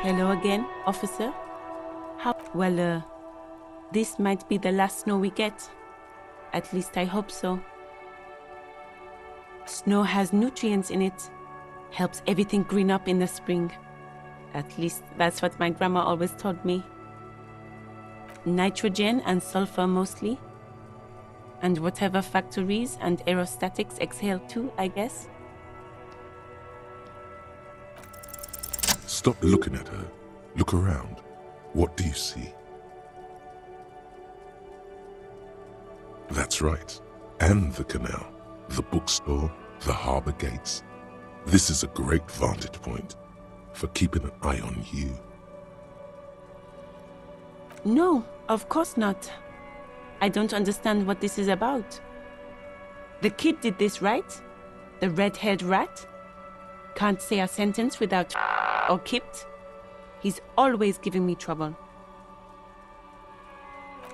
Hello again, officer. How? Well, this might be the last snow we get. At least I hope so. Snow has nutrients in it. Helps everything green up in the spring. At least that's what my grandma always told me. Nitrogen and sulfur mostly. And whatever factories and aerostatics exhale too, I guess. Stop looking at her. Look around. What do you see? That's right. And the canal, the bookstore, the harbor gates. This is a great vantage point for keeping an eye on you. No, of course not. I don't understand what this is about. The kid did this, right? The red-haired rat? Can't say a sentence without or kipped. He's always giving me trouble.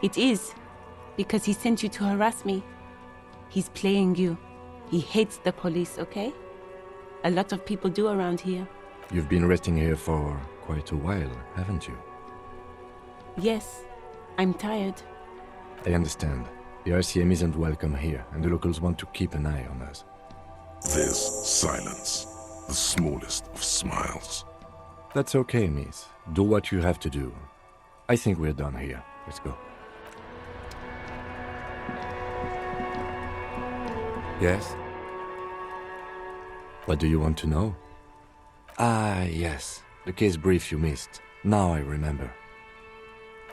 It is, because he sent you to harass me. He's playing you. He hates the police, okay? A lot of people do around here. You've been resting here for quite a while, haven't you? Yes, I'm tired. I understand. The RCM isn't welcome here, and the locals want to keep an eye on us. There's silence, the smallest of smiles. That's okay, miss. Do what you have to do. I think we're done here. Let's go. Yes? What do you want to know? Ah, yes. The case brief you missed. Now I remember.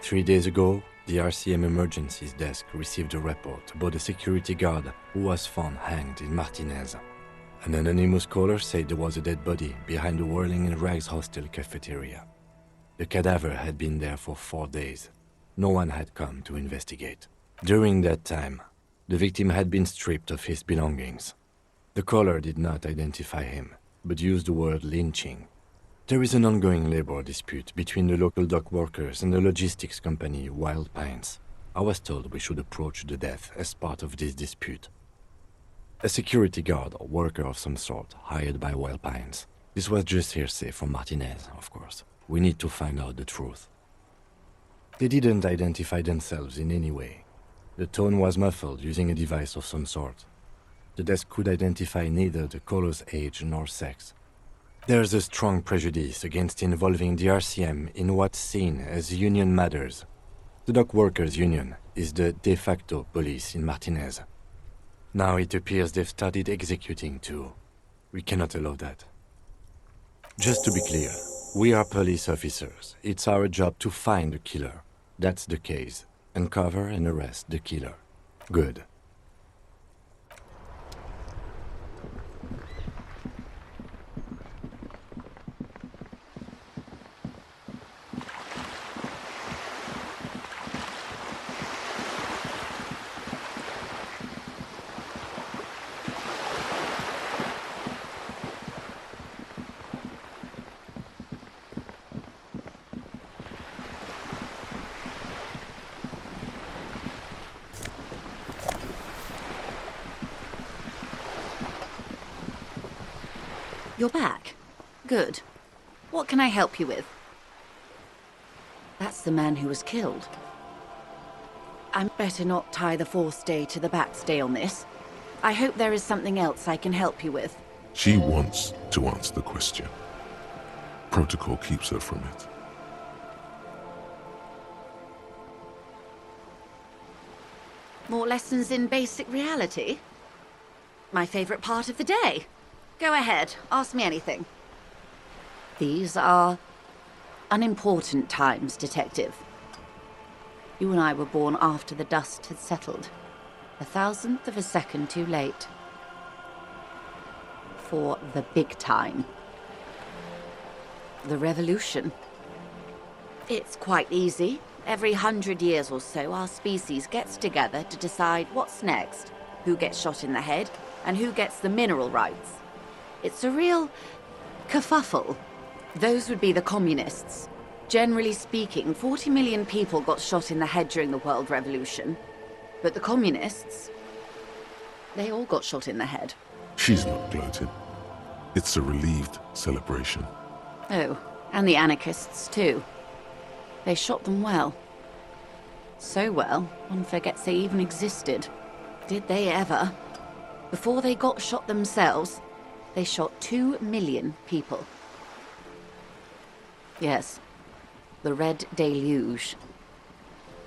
3 days ago, the RCM Emergencies Desk received a report about a security guard who was found hanged in Martinez. An anonymous caller said there was a dead body behind the Whirling in Rags hostel cafeteria. The cadaver had been there for 4 days. No one had come to investigate. During that time, the victim had been stripped of his belongings. The caller did not identify him, but used the word lynching. There is an ongoing labor dispute between the local dock workers and the logistics company Wild Pines. I was told we should approach the death as part of this dispute. A security guard or worker of some sort hired by Wild Pines. This was just hearsay from Martinez, of course. We need to find out the truth. They didn't identify themselves in any way. The tone was muffled using a device of some sort. The desk could identify neither the caller's age nor sex. There's a strong prejudice against involving the RCM in what's seen as union matters. The dock workers' union is the de facto police in Martinez. Now it appears they've started executing too. We cannot allow that. Just to be clear, we are police officers. It's our job to find the killer. That's the case. Uncover and arrest the killer. Good. You're back? Good. What can I help you with? That's the man who was killed. I'm better not tie the forestay to the backstay on this. I hope there is something else I can help you with. She wants to answer the question. Protocol keeps her from it. More lessons in basic reality? My favorite part of the day. Go ahead, ask me anything. These are unimportant times, Detective. You and I were born after the dust had settled. 1,000th of a second too late. For the big time. The revolution. It's quite easy. Every 100 years or so, our species gets together to decide what's next, who gets shot in the head, and who gets the mineral rights. It's a real kerfuffle. Those would be the communists. Generally speaking, 40 million people got shot in the head during the World Revolution. But the communists, they all got shot in the head. She's not gloating. It's a relieved celebration. Oh, And the anarchists, too. They shot them well. So well, one forgets they even existed. Did they ever? Before they got shot themselves, they shot 2 million people. Yes, the Red Deluge.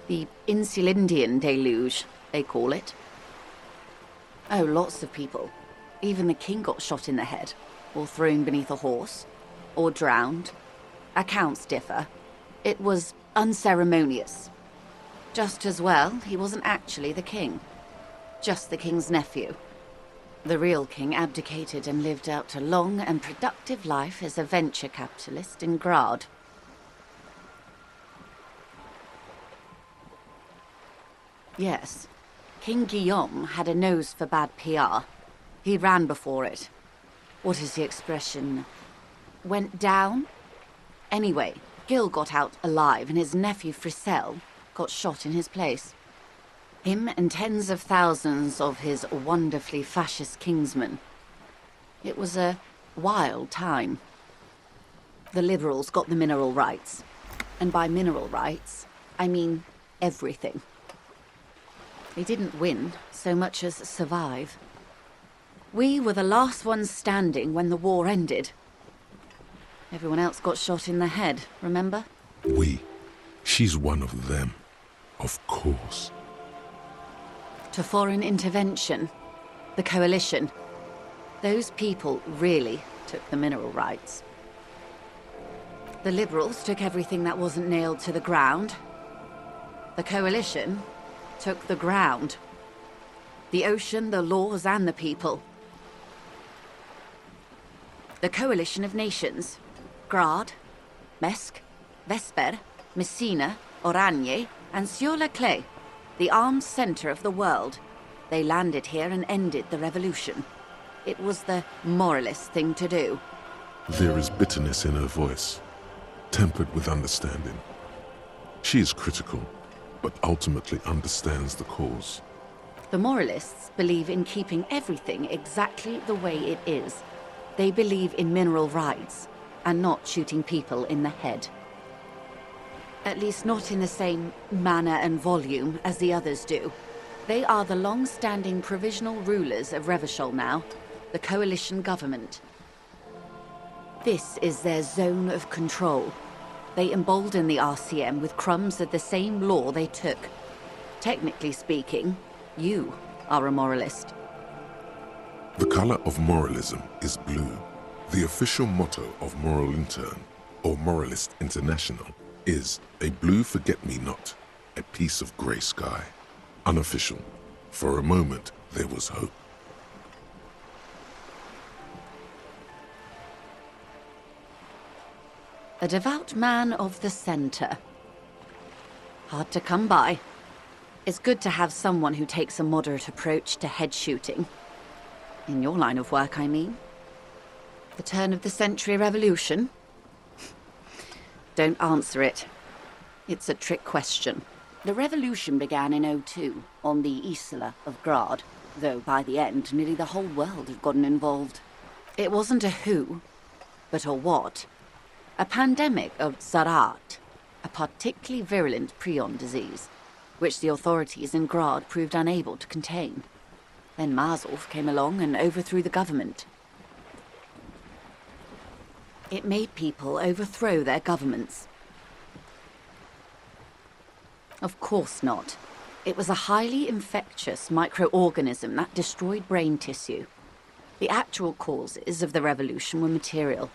The Insulindian Deluge, they call it. Oh, lots of people. Even the king got shot in the head, or thrown beneath a horse, or drowned. Accounts differ. It was unceremonious. Just as well, he wasn't actually the king. Just the king's nephew. The real king abdicated and lived out a long and productive life as a venture capitalist in Grad. Yes, King Guillaume had a nose for bad PR. He ran before it. What is the expression? Went down? Anyway, Gil got out alive and his nephew Fricelle got shot in his place. Him and tens of thousands of his wonderfully fascist kingsmen. It was a wild time. The liberals got the mineral rights. And by mineral rights, I mean everything. They didn't win so much as survive. We were the last ones standing when the war ended. Everyone else got shot in the head, remember? We. She's one of them. Of course. To foreign intervention. The coalition. Those people really took the mineral rights. The liberals took everything that wasn't nailed to the ground. The coalition took the ground. The ocean, the laws, and the people. The coalition of nations. Grad, Mesk, Vesper, Messina, Oranje, and Sur-la-Clay, the armed center of the world. They landed here and ended the revolution. It was the moralist thing to do. There is bitterness in her voice, tempered with understanding. She is critical, but ultimately understands the cause. The moralists believe in keeping everything exactly the way it is. They believe in mineral rights, and not shooting people in the head. At least not in the same manner and volume as the others do. They are the long-standing provisional rulers of Revachol now, the coalition government. This is their zone of control. They embolden the RCM with crumbs of the same law they took. Technically speaking, you are a moralist. The color of moralism is blue. The official motto of Moral Intern, or Moralist International, is a blue forget-me-not, a piece of grey sky. Unofficial. For a moment, there was hope. A devout man of the center. Hard to come by. It's good to have someone who takes a moderate approach to head shooting. In your line of work, I mean. The turn of the century revolution? Don't answer it. It's a trick question. The revolution began in '02 on the Isla of Grad, though by the end, nearly the whole world had gotten involved. It wasn't a who, but a what. A pandemic of Zarat, a particularly virulent prion disease, which the authorities in Grad proved unable to contain. Then Mazov came along and overthrew the government. It made people overthrow their governments. Of course not. It was a highly infectious microorganism that destroyed brain tissue. The actual causes of the revolution were material.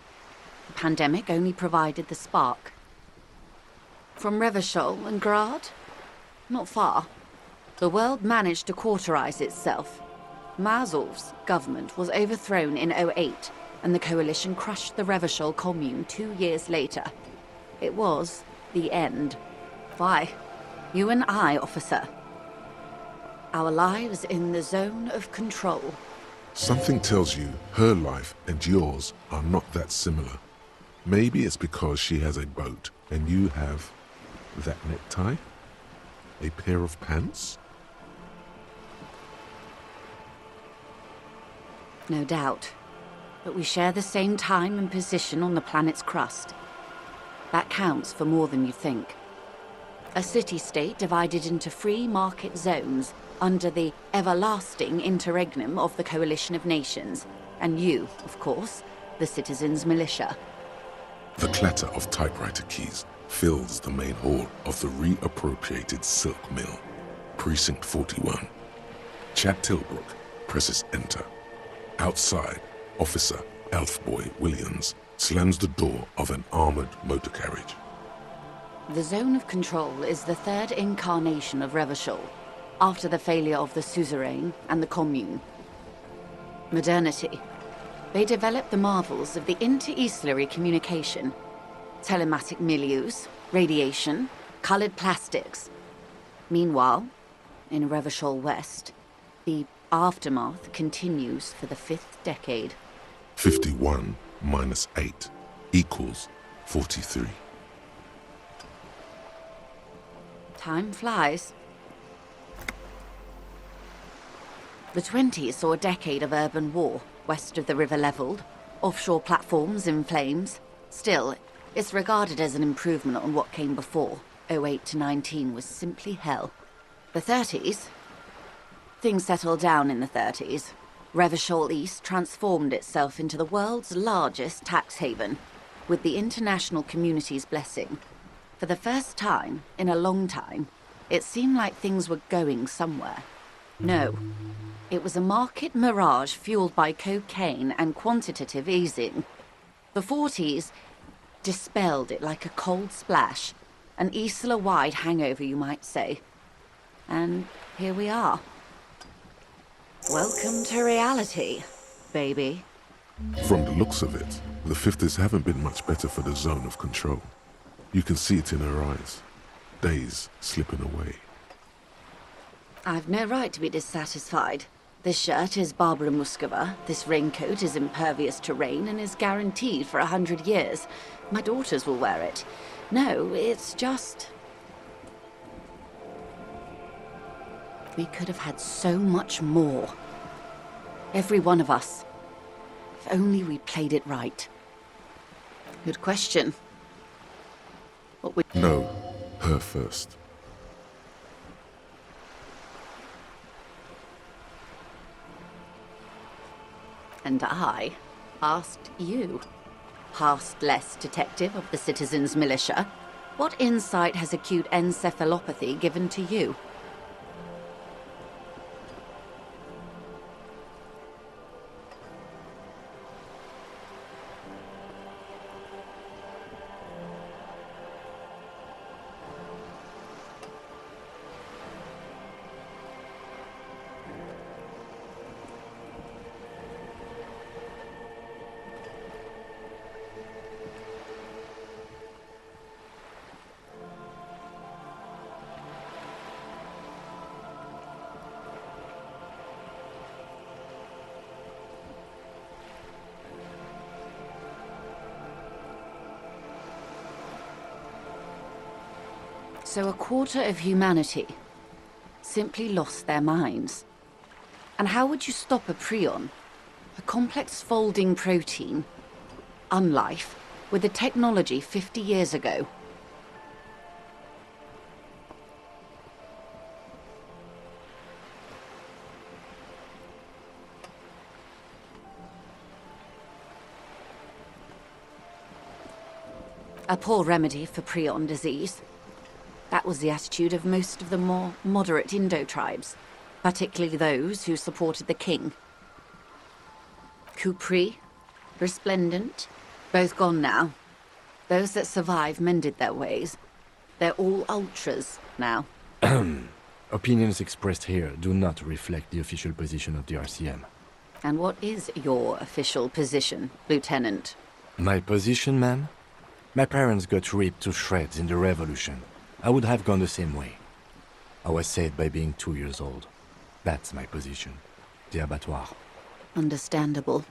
The pandemic only provided the spark. From Revachol and Grad? Not far. The world managed to cauterize itself. Mazov's government was overthrown in '08, and the coalition crushed the Revachol commune 2 years later. It was the end. Why? You and I, officer. Our lives in the zone of control. Something tells you her life and yours are not that similar. Maybe it's because she has a boat and you have that necktie? A pair of pants? No doubt. But we share the same time and position on the planet's crust. That counts for more than you think. A city-state divided into free market zones under the everlasting interregnum of the Coalition of Nations. And you, of course, the citizens' militia. The clatter of typewriter keys fills the main hall of the reappropriated silk mill. Precinct 41. Chad Tilbrook presses enter. Outside, Officer Elfboy Williams slams the door of an armored motor carriage. The Zone of Control is the third incarnation of Revachol, after the failure of the Suzerain and the Commune. Modernity. They developed the marvels of the inter-eastlery communication, telematic milieus, radiation, colored plastics. Meanwhile, in Revachol West, the aftermath continues for the 5th decade. 51 minus 8 equals 43. Time flies. The 20s saw a decade of urban war, west of the river leveled, offshore platforms in flames. Still, it's regarded as an improvement on what came before. 08 to 19 was simply hell. The 30s? Things settled down in the 30s. Revachol East transformed itself into the world's largest tax haven, with the international community's blessing. For the first time, in a long time, it seemed like things were going somewhere. No. It was a market mirage fueled by cocaine and quantitative easing. The 40s dispelled it like a cold splash, an Isla-wide hangover, you might say. And here we are. Welcome to reality, baby. From the looks of it, the 50s haven't been much better for the Zone of Control. You can see it in her eyes. Days slipping away. I've no right to be dissatisfied. This shirt is Barbara Muscova, this raincoat is impervious to rain and is guaranteed for 100 years. My daughters will wear it. No, it's just... We could have had so much more. Every one of us. If only we played it right. Good question. What would... No, her first. And I asked you, past-less detective of the Citizens Militia, what insight has acute encephalopathy given to you? So a quarter of humanity simply lost their minds. And how would you stop a prion, a complex folding protein, unlife, with a technology 50 years ago? A poor remedy for prion disease. That was the attitude of most of the more moderate Indo tribes, particularly those who supported the king. Kupri, Resplendent, both gone now. Those that survived mended their ways. They're all ultras now. Opinions expressed here do not reflect the official position of the RCM. And what is your official position, Lieutenant? My position, ma'am? My parents got ripped to shreds in the revolution. I would have gone the same way. I was saved by being 2 years old. That's my position. The abattoir. Understandable.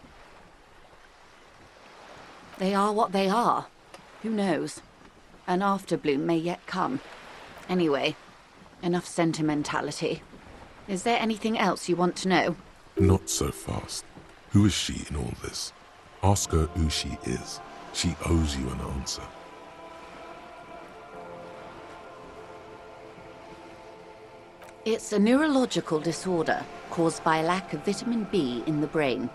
They are what they are. Who knows? An afterbloom may yet come. Anyway, enough sentimentality. Is there anything else you want to know? Not so fast. Who is she in all this? Ask her who she is. She owes you an answer. It's a neurological disorder caused by a lack of vitamin B in the brain.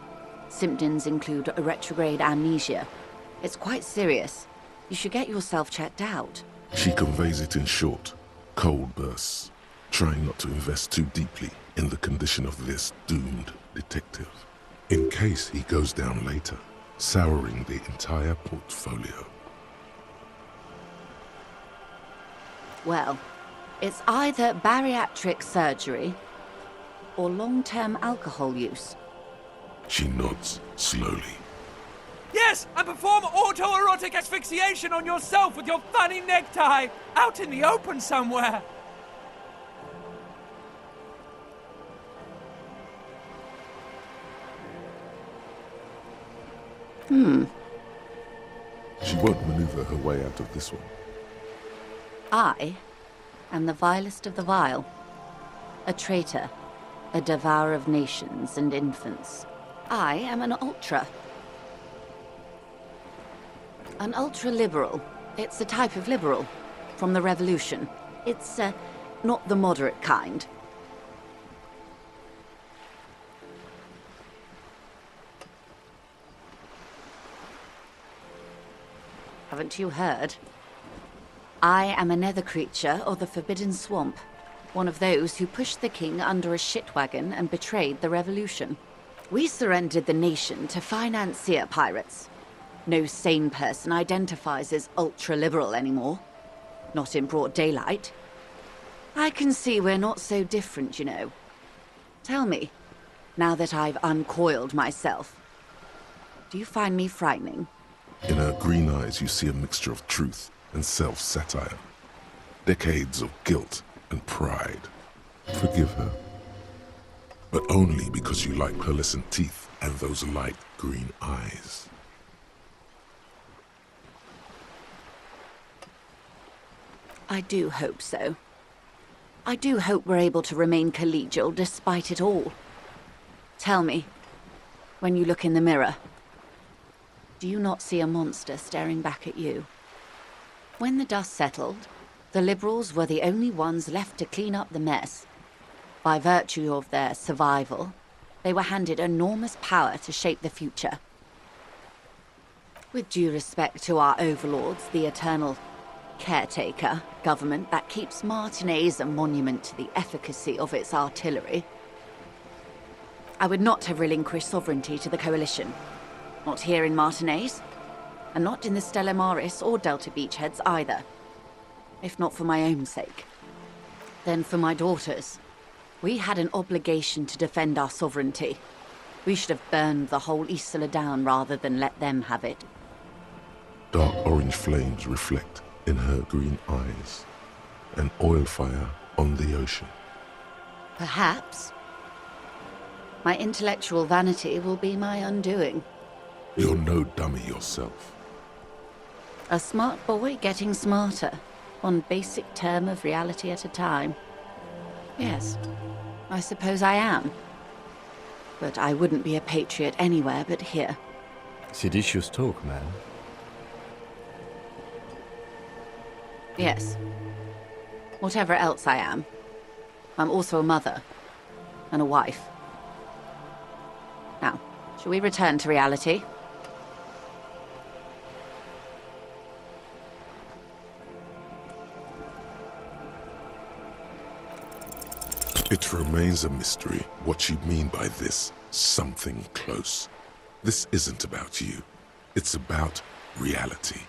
Symptoms include a retrograde amnesia. It's quite serious. You should get yourself checked out. She conveys it in short, cold bursts, trying not to invest too deeply in the condition of this doomed detective, in case he goes down later, souring the entire portfolio. Well, it's either bariatric surgery or long-term alcohol use. She nods slowly. Yes, and perform autoerotic asphyxiation on yourself with your funny necktie, out in the open somewhere. She won't maneuver her way out of this one. I am the vilest of the vile. A traitor, a devourer of nations and infants. I am an ultra. An ultra-liberal. It's a type of liberal. From the revolution. It's, not the moderate kind. Haven't you heard? I am a nether creature of the Forbidden Swamp. One of those who pushed the king under a shit wagon and betrayed the revolution. We surrendered the nation to financier pirates. No sane person identifies as ultra-liberal anymore. Not in broad daylight. I can see we're not so different, you know. Tell me, now that I've uncoiled myself, do you find me frightening? In her green eyes you see a mixture of truth and self-satire. Decades of guilt and pride. Forgive her. But only because you like pearlescent teeth and those light green eyes. I do hope so. I do hope we're able to remain collegial despite it all. Tell me, when you look in the mirror, do you not see a monster staring back at you? When the dust settled, the liberals were the only ones left to clean up the mess. By virtue of their survival, they were handed enormous power to shape the future. With due respect to our overlords, the eternal caretaker government that keeps Martinez a monument to the efficacy of its artillery, I would not have relinquished sovereignty to the Coalition. Not here in Martinez, and not in the Stella Maris or Delta Beachheads either. If not for my own sake, then for my daughters. We had an obligation to defend our sovereignty. We should have burned the whole Isola down rather than let them have it. Dark orange flames reflect in her green eyes. An oil fire on the ocean. Perhaps. My intellectual vanity will be my undoing. You're no dummy yourself. A smart boy getting smarter, one basic term of reality at a time. Yes, I suppose I am. But I wouldn't be a patriot anywhere but here. Seditious talk, man. Yes. Whatever else I am, I'm also a mother and a wife. Now, shall we return to reality? It remains a mystery what you mean by this something close. This isn't about you. It's about reality.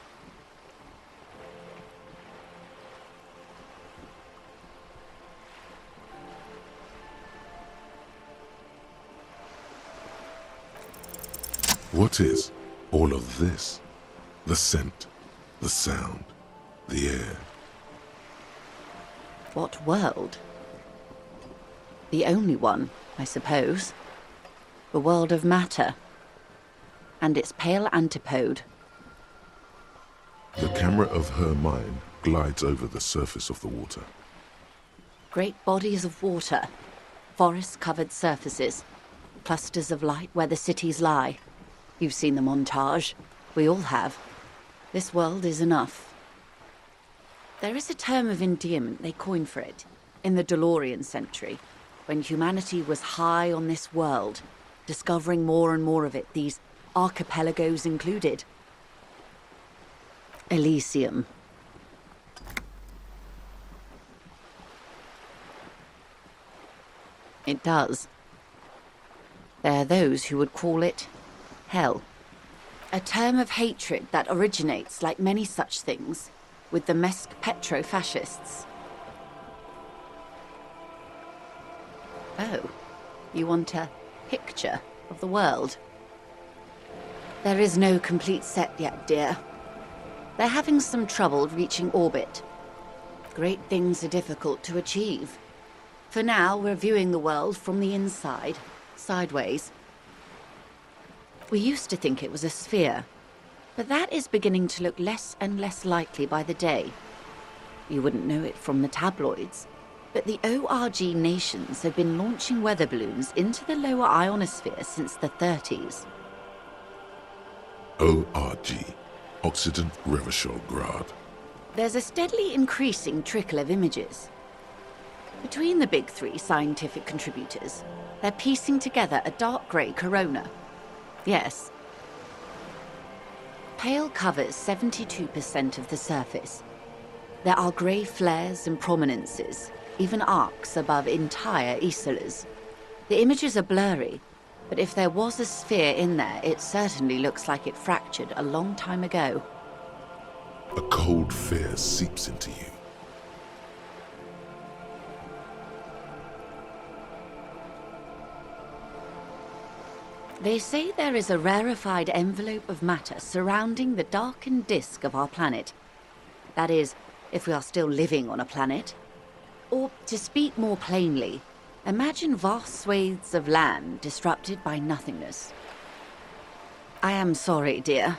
What is all of this? The scent, the sound, the air. What world? The only one, I suppose. The world of matter. And its pale antipode. The camera of her mind glides over the surface of the water. Great bodies of water. Forest-covered surfaces. Clusters of light where the cities lie. You've seen the montage. We all have. This world is enough. There is a term of endearment they coined for it. in the DeLorean century, when humanity was high on this world, discovering more and more of it, these archipelagos included. Elysium. It does. There are those who would call it hell. A term of hatred that originates, like many such things, with the Mesk petro-fascists. Oh, you want a picture of the world? There is no complete set yet, dear. They're having some trouble reaching orbit. Great things are difficult to achieve. For now, we're viewing the world from the inside, sideways. We used to think it was a sphere, but that is beginning to look less and less likely by the day. You wouldn't know it from the tabloids, but the ORG nations have been launching weather balloons into the lower ionosphere since the 30s. ORG, Occident Revischol-Grad. There's a steadily increasing trickle of images. Between the big three scientific contributors, they're piecing together a dark grey corona. Yes. Pale covers 72% of the surface. There are grey flares and prominences, even arcs above entire isolas. The images are blurry, but if there was a sphere in there, it certainly looks like it fractured a long time ago. A cold fear seeps into you. They say there is a rarefied envelope of matter surrounding the darkened disk of our planet. That is, if we are still living on a planet. Or, to speak more plainly, imagine vast swathes of land disrupted by nothingness. I am sorry, dear.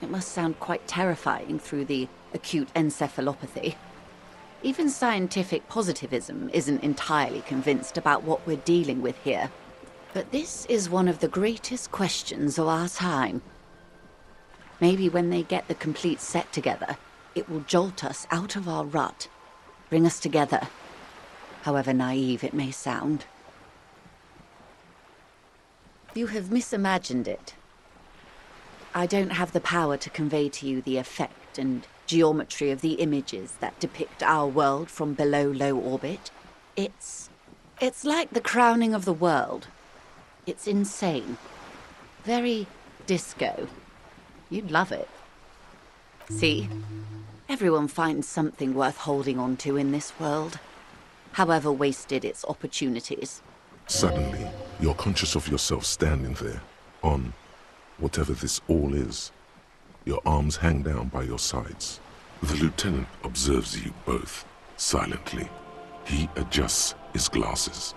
It must sound quite terrifying through the acute encephalopathy. Even scientific positivism isn't entirely convinced about what we're dealing with here. But this is one of the greatest questions of our time. Maybe when they get the complete set together, it will jolt us out of our rut, bring us together, however naive it may sound. You have misimagined it. I don't have the power to convey to you the effect and geometry of the images that depict our world from below low orbit. It's like the crowning of the world. It's insane. Very disco. You'd love it. See? Everyone finds something worth holding on to in this world, however wasted its opportunities. Suddenly, you're conscious of yourself standing there, on whatever this all is. Your arms hang down by your sides. The lieutenant observes you both, silently. He adjusts his glasses.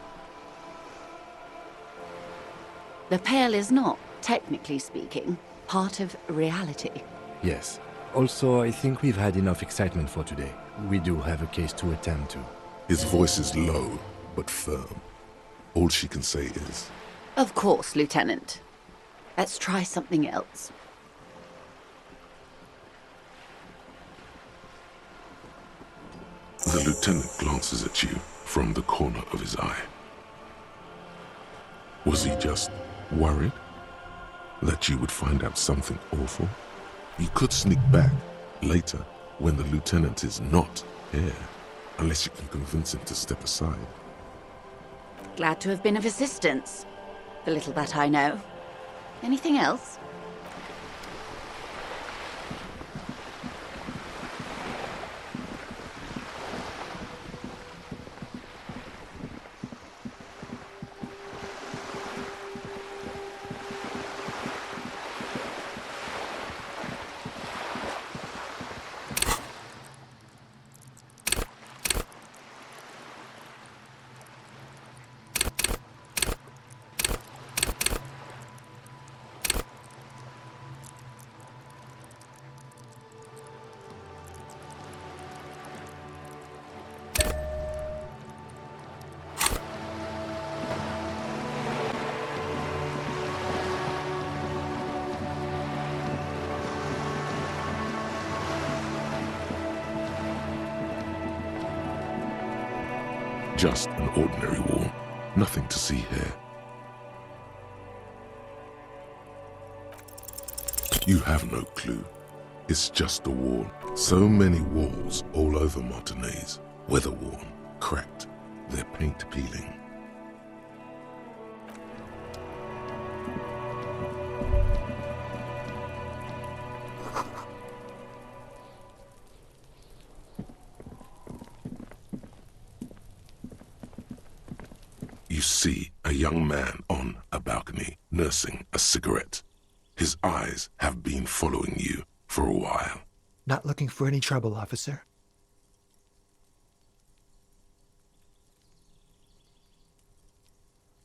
The Pale is not, technically speaking, part of reality. Yes. Also, I think we've had enough excitement for today. We do have a case to attend to. His voice is low, but firm. All she can say is, Of course, Lieutenant. Let's try something else. the lieutenant glances at you from the corner of his eye. Was he just worried that you would find out something awful? You could sneak back later when the lieutenant is not here, unless you can convince him to step aside. Glad to have been of assistance. The little that I know. Anything else? Just an ordinary wall. Nothing to see here. You have no clue. It's just a wall. So many walls all over Martinez. Weather-worn, cracked, their paint peeling. You see a young man on a balcony nursing a cigarette. His eyes have been following you for a while. Not looking for any trouble, officer.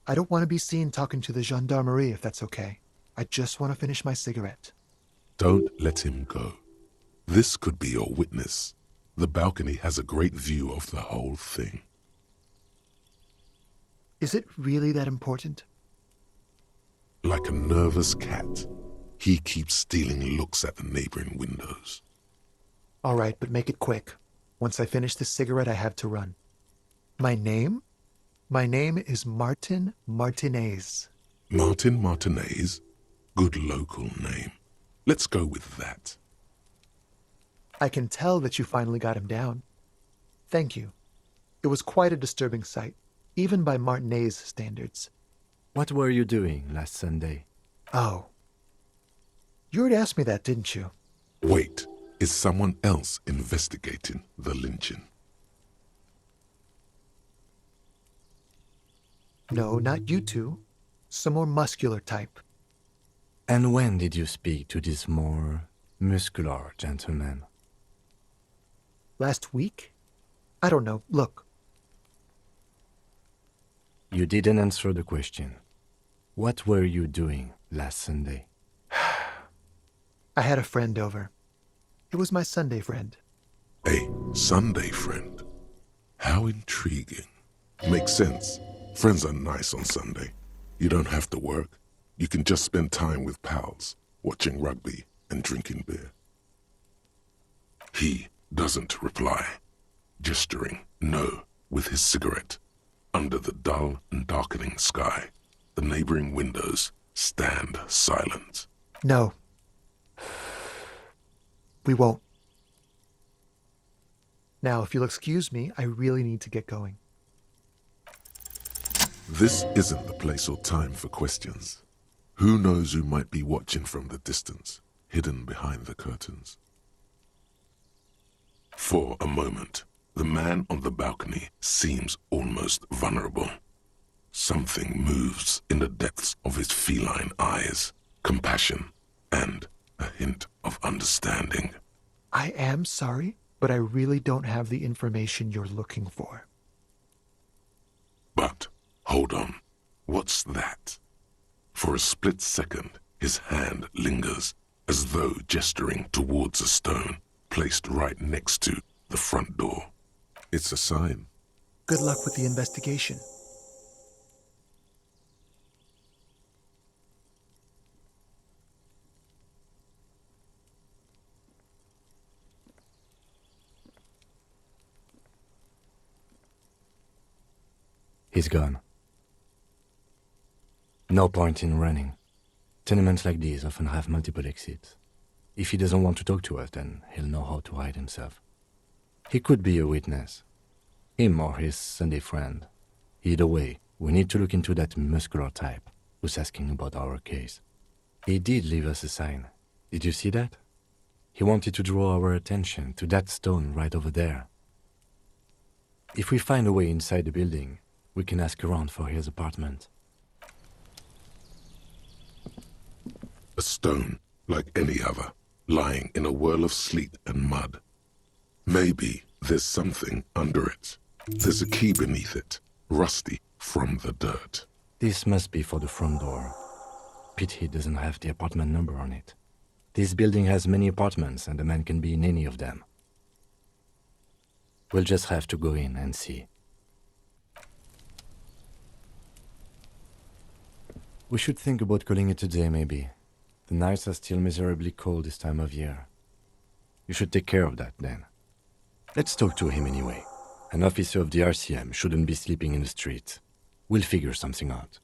I don't want to be seen talking to the gendarmerie, if that's okay. I just want to finish my cigarette. Don't let him go. This could be your witness. The balcony has a great view of the whole thing. Is it really that important? Like a nervous cat, he keeps stealing looks at the neighboring windows. All right, but make it quick. Once I finish this cigarette, I have to run. My name? My name is Martin Martinez. Martin Martinez? Good local name. Let's go with that. I can tell that you finally got him down. Thank you. It was quite a disturbing sight, even by Martinez standards. What were you doing last Sunday? Oh. You already asked me that, didn't you? Wait, is someone else investigating the lynching? No, not you two. Some more muscular type. And when did you speak to this more muscular gentleman? Last week? I don't know. Look. You didn't answer the question. What were you doing last Sunday? I had a friend over. It was my Sunday friend. A Sunday friend? How intriguing. Makes sense. Friends are nice on Sunday. You don't have to work. You can just spend time with pals, watching rugby and drinking beer. He doesn't reply, gesturing no with his cigarette. Under the dull and darkening sky, the neighboring windows stand silent. No. We won't. Now, if you'll excuse me, I really need to get going. This isn't the place or time for questions. Who knows who might be watching from the distance, hidden behind the curtains? For a moment, the man on the balcony seems almost vulnerable. Something moves in the depths of his feline eyes, compassion, and a hint of understanding. I am sorry, but I really don't have the information you're looking for. But, hold on, what's that? For a split second, his hand lingers, as though gesturing towards a stone placed right next to the front door. It's a sign. Good luck with the investigation. He's gone. No point in running. Tenements like these often have multiple exits. If he doesn't want to talk to us, then he'll know how to hide himself. He could be a witness. Him or his Sunday friend. Either way, we need to look into that muscular type who's asking about our case. He did leave us a sign. Did you see that? He wanted to draw our attention to that stone right over there. If we find a way inside the building, we can ask around for his apartment. A stone, like any other, lying in a whirl of sleet and mud. Maybe there's something under it. There's a key beneath it, rusty from the dirt. This must be for the front door. Pity doesn't have the apartment number on it. This building has many apartments and the man can be in any of them. We'll just have to go in and see. We should think about calling it a day, maybe. The nights are still miserably cold this time of year. You should take care of that, then. Let's talk to him anyway, An officer of the RCM shouldn't be sleeping in the street. We'll figure something out.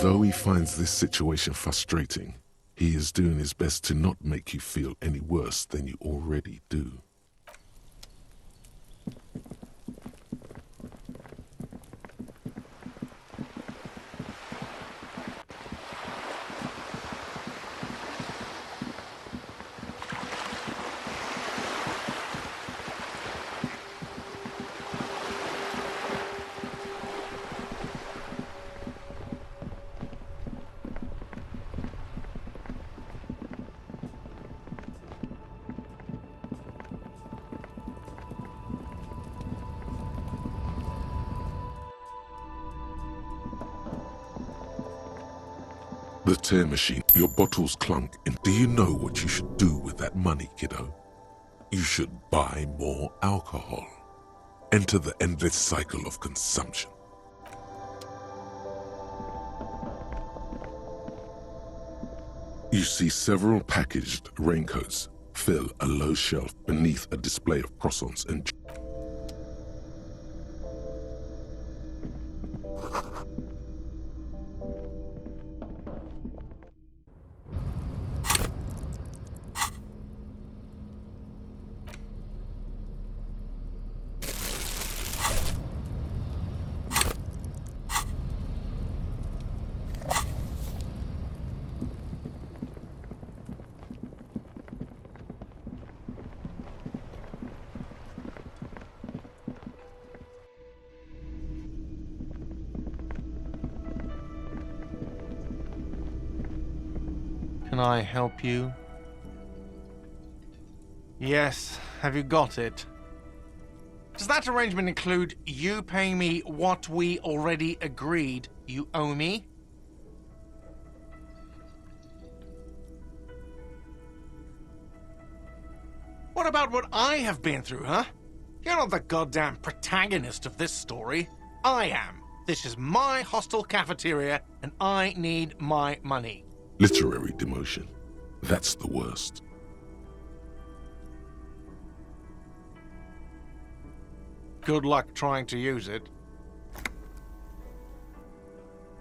Though he finds this situation frustrating, he is doing his best to not make you feel any worse than you already do. The tear machine, your bottles clunk, and do you know what you should do with that money, kiddo? You should buy more alcohol. Enter the endless cycle of consumption. You see several packaged raincoats fill a low shelf beneath a display of croissants and Can I help you? Yes, have you got it? Does that arrangement include you paying me what we already agreed you owe me? What about what I have been through, huh? You're not the goddamn protagonist of this story. I am. This is my hostel cafeteria, and I need my money. literary demotion. That's the worst. Good luck trying to use it.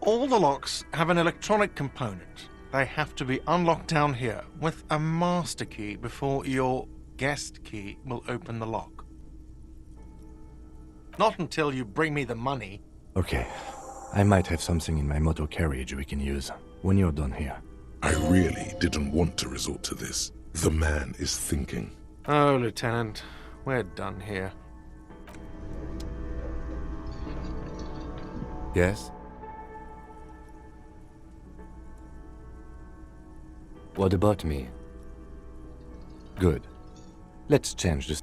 All the locks have an electronic component. They have to be unlocked down here with a master key before your guest key will open the lock. Not until you bring me the money. Okay, I might have something in my motor carriage we can use when you're done here. I really didn't want to resort to this. The man is thinking. Oh, Lieutenant, we're done here. Yes? What about me? Good. Let's change this.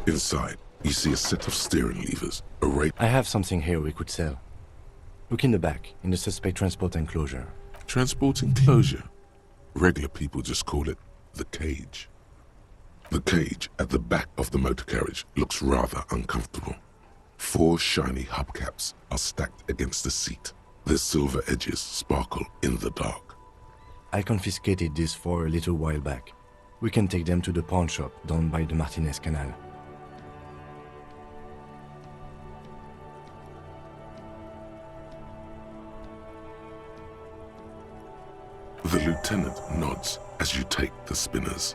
Inside, you see a set of steering levers, a rate. I have something here we could sell. Look in the back, in the suspect transport enclosure. Transport enclosure. Regular people just call it the cage. The cage at the back of the motor carriage looks rather uncomfortable. 4 shiny hubcaps are stacked against the seat. Their silver edges sparkle in the dark. I confiscated these 4 a little while back. We can take them to the pawn shop down by the Martinez Canal. The lieutenant nods as you take the spinners.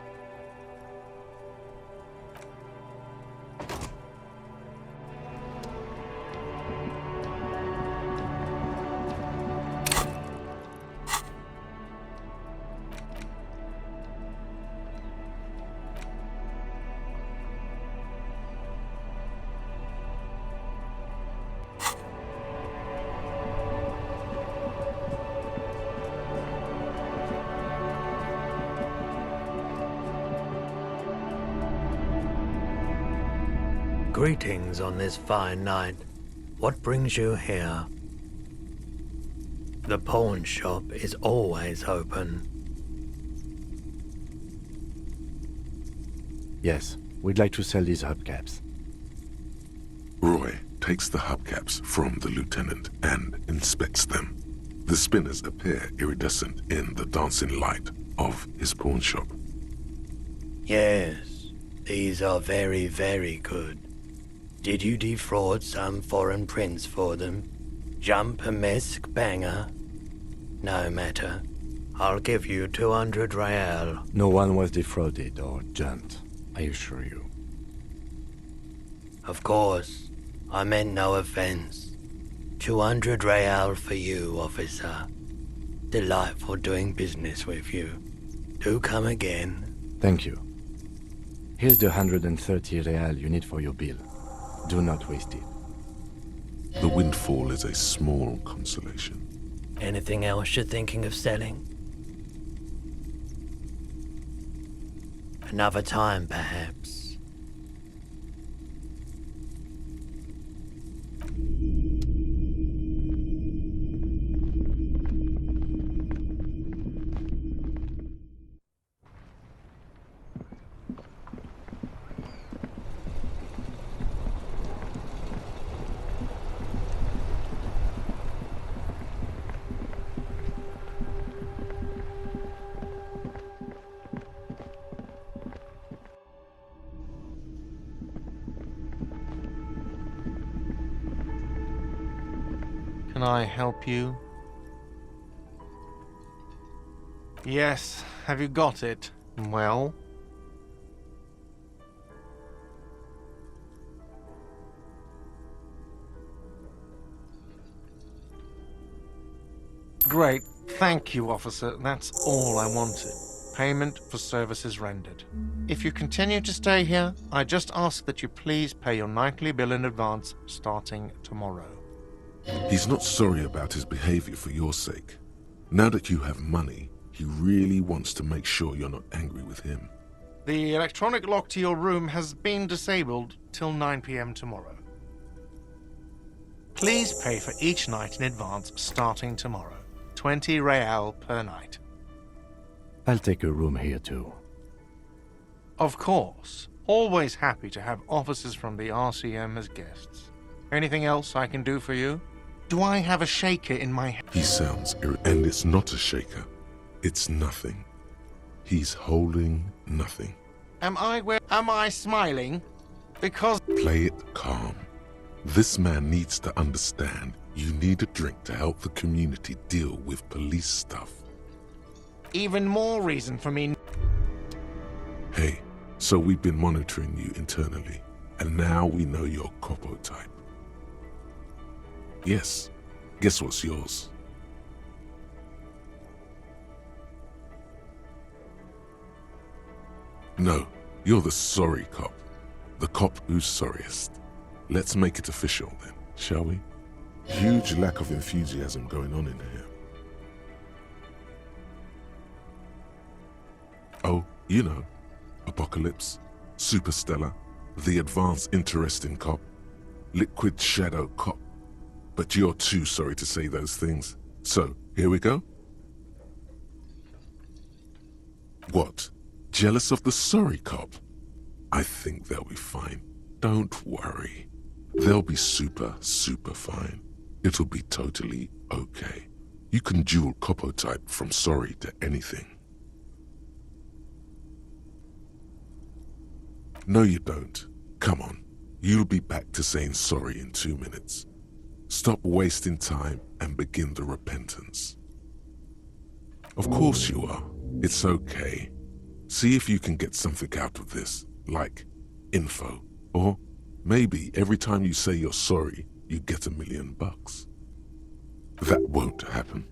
Greetings on this fine night. What brings you here? The pawn shop is always open. Yes, we'd like to sell these hubcaps. Roy, takes the hubcaps from the lieutenant and inspects them. The spinners appear iridescent in the dancing light of his pawn shop. Yes, these are very, very good. Did you defraud some foreign prince for them? Jump-a-mesk banger? No matter. I'll give you 200 real. No one was defrauded or jumped, I assure you. Of course, I meant no offense. 200 real for you, officer. Delightful doing business with you. Do come again. Thank you. Here's the 130 real you need for your bill. Do not waste it. The windfall is a small consolation. Anything else you're thinking of selling? Another time, perhaps. Can I help you? Yes, have you got it? Well? Great, thank you, officer. That's all I wanted. Payment for services rendered. If you continue to stay here, I just ask that you please pay your nightly bill in advance starting tomorrow. He's not sorry about his behavior for your sake. Now that you have money, he really wants to make sure you're not angry with him. The electronic lock to your room has been disabled till 9 p.m. tomorrow. Please pay for each night in advance starting tomorrow. 20 real per night. I'll take a room here too. Of course. Always happy to have officers from the RCM as guests. Anything else I can do for you? Do I have a shaker in my hand? He sounds and it's not a shaker. It's nothing. He's holding nothing. Am I smiling? Because Play it calm. This man needs to understand you need a drink to help the community deal with police stuff. even more reason for me. Hey, so we've been monitoring you internally, and now we know your Copo type. Yes, guess what's yours? No, you're the sorry cop. The cop who's sorriest. Let's make it official then, shall we? Huge lack of enthusiasm going on in here. Oh, you know, Apocalypse, Superstellar, the advanced interesting cop, liquid shadow cop. But you're too sorry to say those things. So, here we go? What? Jealous of the sorry cop? I think they'll be fine. Don't worry. They'll be super fine. It'll be totally okay. You can dual Copo type from sorry to anything. No, you don't. Come on. You'll be back to saying sorry in 2 minutes. Stop wasting time and begin the repentance. Of course you are. It's okay. See if you can get something out of this, like info. Or maybe every time you say you're sorry, you get $1 million. That won't happen.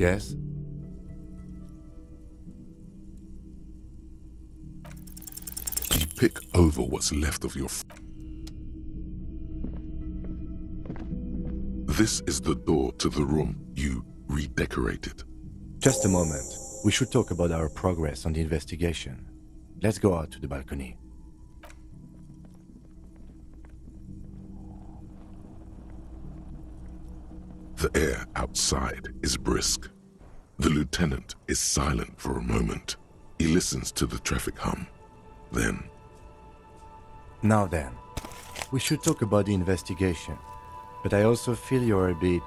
Yes? You pick over what's left of your This is the door to the room you redecorated. Just a moment. We should talk about our progress on the investigation. Let's go out to the balcony. The air outside is brisk. The lieutenant is silent for a moment. He listens to the traffic hum. Then, Now then, we should talk about the investigation. But I also feel you're a bit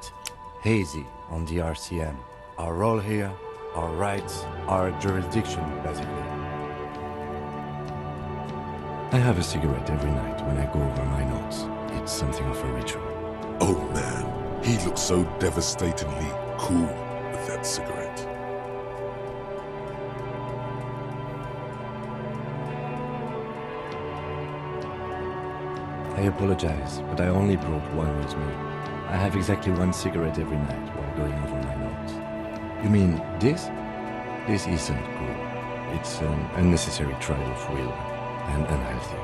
hazy on the RCM. Our role here, our rights, our jurisdiction, basically. I have a cigarette every night when I go over my notes. It's something of a ritual. oh man, he looks so devastatingly cool with that cigarette. I apologize, but I only brought one with me. I have exactly one cigarette every night while going over my notes. You mean this? This isn't cool. It's an unnecessary trial of will and unhealthy.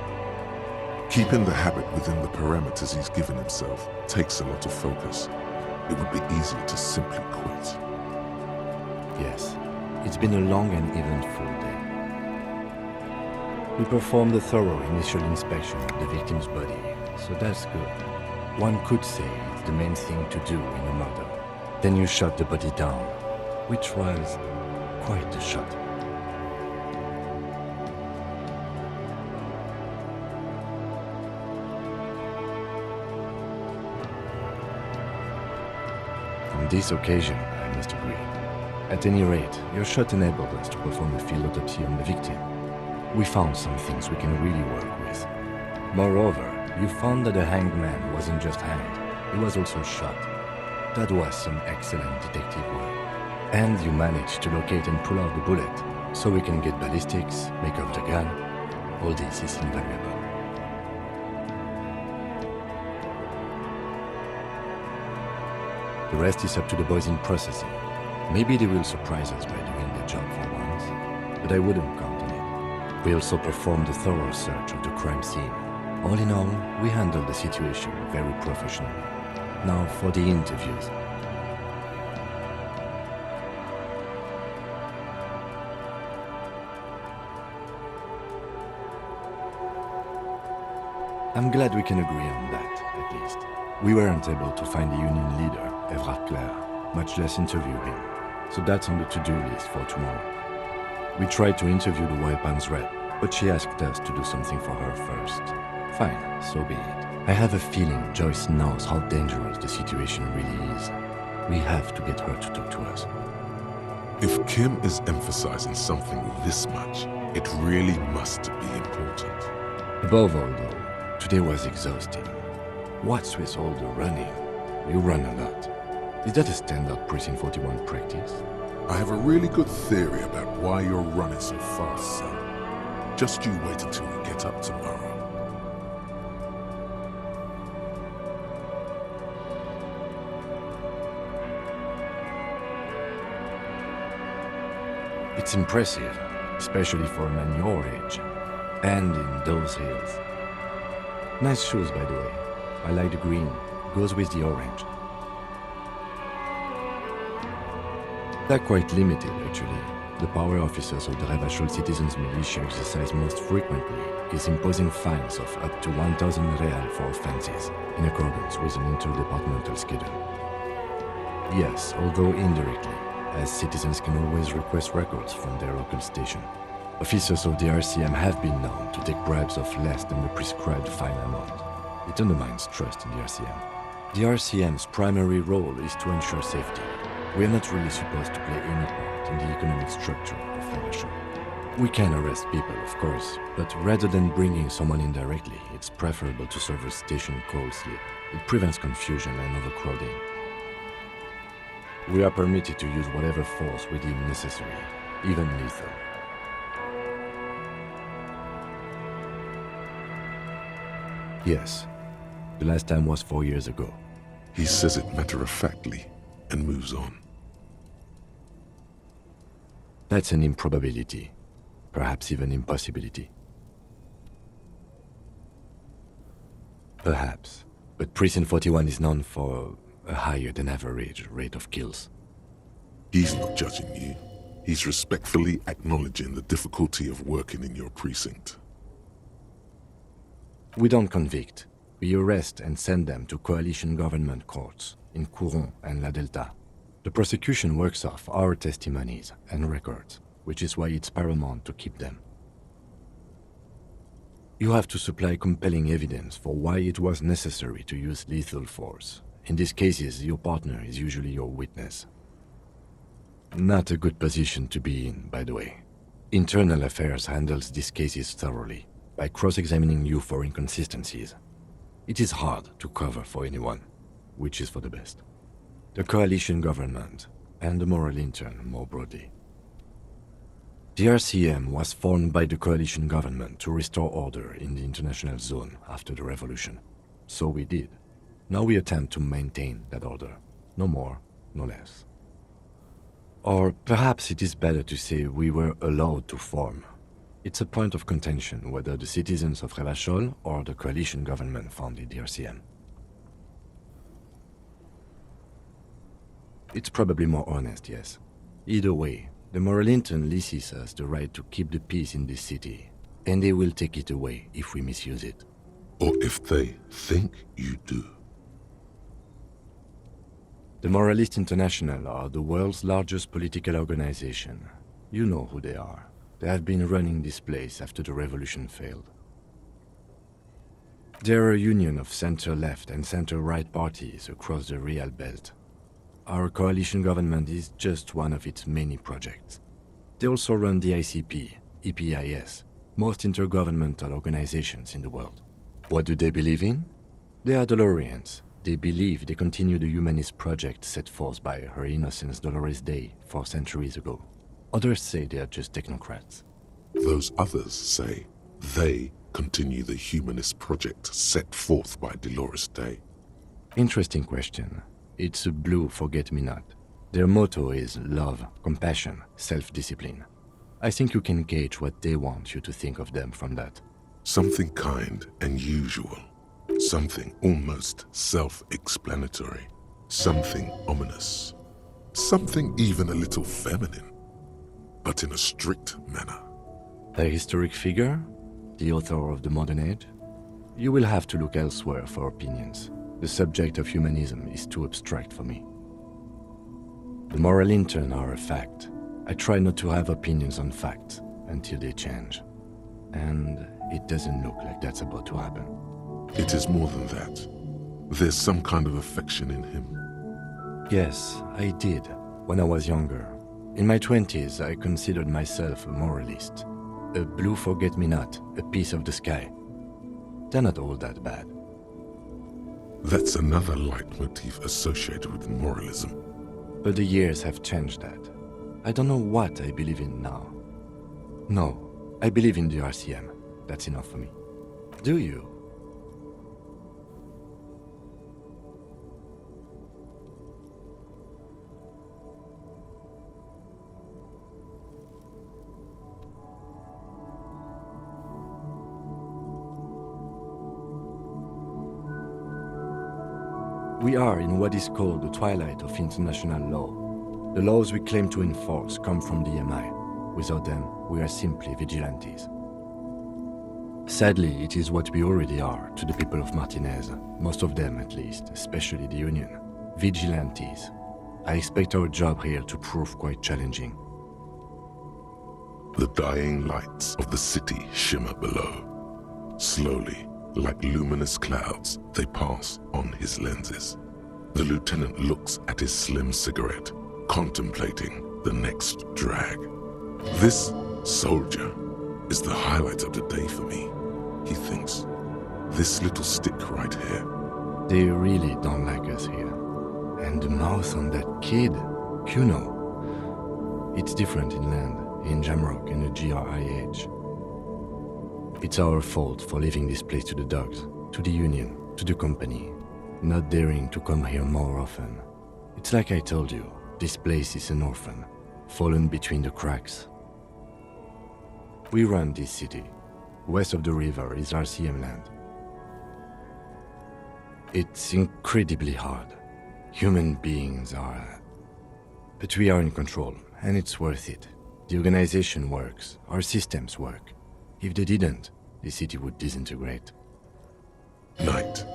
Keeping the habit within the parameters he's given himself takes a lot of focus. It would be easier to simply quit. Yes, it's been a long and eventful day. We performed a thorough initial inspection of the victim's body, so that's good. One could say it's the main thing to do in a murder. Then you shot the body down, which was quite a shot. On this occasion, I must agree. At any rate, your shot enabled us to perform a field autopsy on the victim. We found some things we can really work with. Moreover, you found that the hanged man wasn't just hanged, he was also shot. That was some excellent detective work. And you managed to locate and pull out the bullet, so we can get ballistics, make up the gun. All this is invaluable. The rest is up to the boys in processing. Maybe they will surprise us by doing their job for once, but I wouldn't count on it. We also performed a thorough search of the crime scene. All in all, we handled the situation very professionally. Now for the interviews. I'm glad we can agree on that, at least. We weren't able to find the union leader, Klapper, much less interview him. So that's on the to-do list for tomorrow. We tried to interview the White Pants rep, but she asked us to do something for her first. Fine, so be it. I have a feeling Joyce knows how dangerous the situation really is. We have to get her to talk to us. If Kim is emphasizing something this much, it really must be important. Above all, though, today was exhausting. What's with all the running? You run a lot. Is that a standard Precinct 41 practice? I have a really good theory about why you're running so fast, son. Just you wait until we get up tomorrow. It's impressive, especially for a man your age. And in those hills. Nice shoes, by the way. I like the green. Goes with the orange. They're quite limited, actually. The power officers of the Ravachol Citizens Militia exercise most frequently is imposing fines of up to 1,000 real for offenses, in accordance with an interdepartmental schedule. Yes, although indirectly, as citizens can always request records from their local station. Officers of the RCM have been known to take bribes of less than the prescribed fine amount. It undermines trust in the RCM. The RCM's primary role is to ensure safety. We are not really supposed to play any part in the economic structure of Ravachol. We can arrest people, of course, but rather than bringing someone in directly, it's preferable to serve a station call slip. It prevents confusion and overcrowding. We are permitted to use whatever force we deem necessary, even lethal. Yes, the last time was 4 years ago. He says it matter-of-factly and moves on. That's an improbability. Perhaps even impossibility. Perhaps. But Precinct 41 is known for a higher than average rate of kills. He's not judging you. He's respectfully acknowledging the difficulty of working in your precinct. We don't convict. We arrest and send them to coalition government courts in Courron and La Delta. The prosecution works off our testimonies and records, which is why it's paramount to keep them. You have to supply compelling evidence for why it was necessary to use lethal force. In these cases, your partner is usually your witness. Not a good position to be in, by the way. Internal Affairs handles these cases thoroughly, by cross-examining you for inconsistencies. It is hard to cover for anyone, which is for the best. The coalition government, and the moral intern more broadly. The RCM was formed by the coalition government to restore order in the international zone after the revolution. So we did. Now we attempt to maintain that order. No more, no less. Or perhaps it is better to say we were allowed to form. It's a point of contention whether the citizens of Revachol or the coalition government founded the RCM. It's probably more honest, yes. Either way, the moral intern leases us the right to keep the peace in this city, and they will take it away if we misuse it. Or if they think you do. The Moralist International are the world's largest political organization. You know who they are. They have been running this place after the revolution failed. They're a union of center-left and center-right parties across the Real Belt. Our coalition government is just one of its many projects. They also run the ICP, EPIS, most intergovernmental organizations in the world. What do they believe in? They are Dolorians. They believe they continue the humanist project set forth by Her Innocence Dolores Day 4 centuries ago. Others say they are just technocrats. Those others say they continue the humanist project set forth by Dolores Day. Interesting question. It's a blue forget-me-not. Their motto is love, compassion, self-discipline. I think you can gauge what they want you to think of them from that. Something kind and usual. Something almost self-explanatory. Something ominous. Something even a little feminine, but in a strict manner. A historic figure? The author of the modern age? You will have to look elsewhere for opinions. The subject of humanism is too abstract for me. The moral intern are a fact. I try not to have opinions on facts until they change. And it doesn't look like that's about to happen. It is more than that. There's some kind of affection in him. Yes, I did, when I was younger. In my 20s, I considered myself a moralist. A blue forget-me-not, a piece of the sky. They're not all that bad. That's another leitmotif associated with moralism. But the years have changed that. I don't know what I believe in now. No, I believe in the RCM. That's enough for me. Do you? We are in what is called the twilight of international law. The laws we claim to enforce come from the MI. Without them, we are simply vigilantes. Sadly, it is what we already are to the people of Martinez, most of them at least, especially the Union. Vigilantes. I expect our job here to prove quite challenging. The dying lights of the city shimmer below. Slowly, like luminous clouds, they pass on his lenses. The lieutenant looks at his slim cigarette, contemplating the next drag. This soldier is the highlight of the day for me, he thinks. This little stick right here. They really don't like us here. And the mouth on that kid, Kuno. It's different inland, in Jamrock and the GRIH. It's our fault for leaving this place to the dogs, to the Union, to the company, not daring to come here more often. It's like I told you, this place is an orphan. fallen between the cracks. We run this city. West of the river is RCM land. It's incredibly hard. Human beings are... But we are in control, and it's worth it. The organization works, our systems work. If they didn't, the city would disintegrate. Night.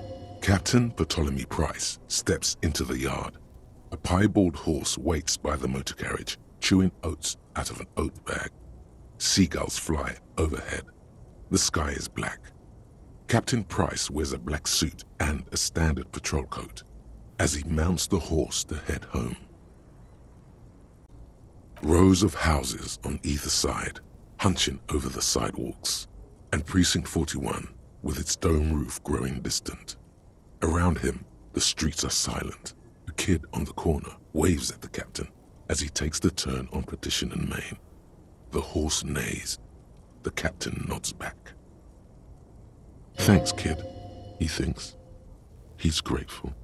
Captain Ptolemy Price steps into the yard. A piebald horse waits by the motor carriage, chewing oats out of an oat bag. Seagulls fly overhead. The sky is black. Captain Price wears a black suit and a standard patrol coat as he mounts the horse to head home. Rows of houses on either side, hunching over the sidewalks, and Precinct 41 with its dome roof growing distant. Around him, the streets are silent. A kid on the corner waves at the captain as he takes the turn on Petition and Main. The horse neighs. The captain nods back. Thanks, kid, he thinks. He's grateful.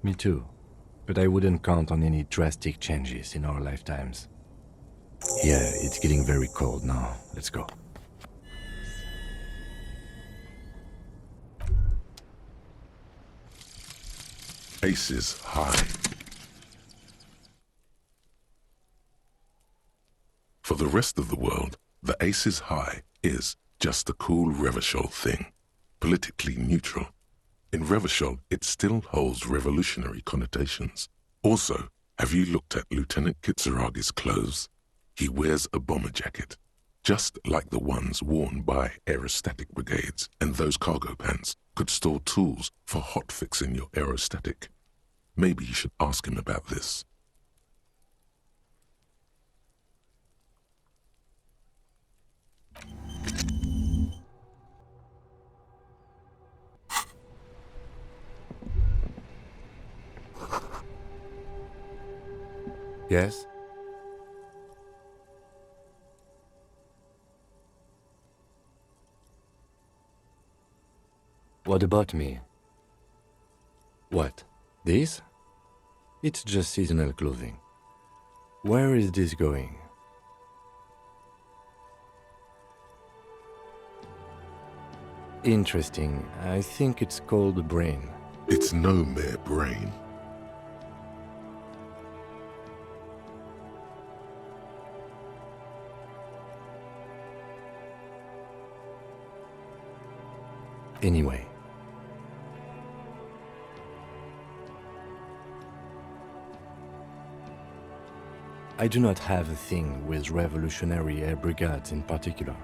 Me too. But I wouldn't count on any drastic changes in our lifetimes. Yeah, it's getting very cold now. Let's go. Aces high. For the rest of the world, the Aces High is just a cool Revachol thing, politically neutral. In Revachol, it still holds revolutionary connotations. Also, have you looked at Lieutenant Kitsuragi's clothes? He wears a bomber jacket, just like the ones worn by aerostatic brigades, and those cargo pants could store tools for hotfixing your aerostatic. Maybe you should ask him about this. Yes? What about me? What? This? It's just seasonal clothing. Where is this going? Interesting. I think it's called the brain. It's no mere brain. Anyway. I do not have a thing with revolutionary air brigades in particular.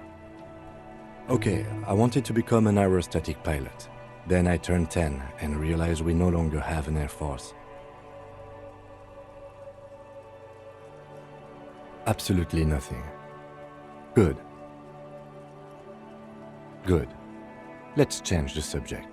Okay, I wanted to become an aerostatic pilot. Then I turned 10 and realized we no longer have an air force. Absolutely nothing. Good. Good. Let's change the subject.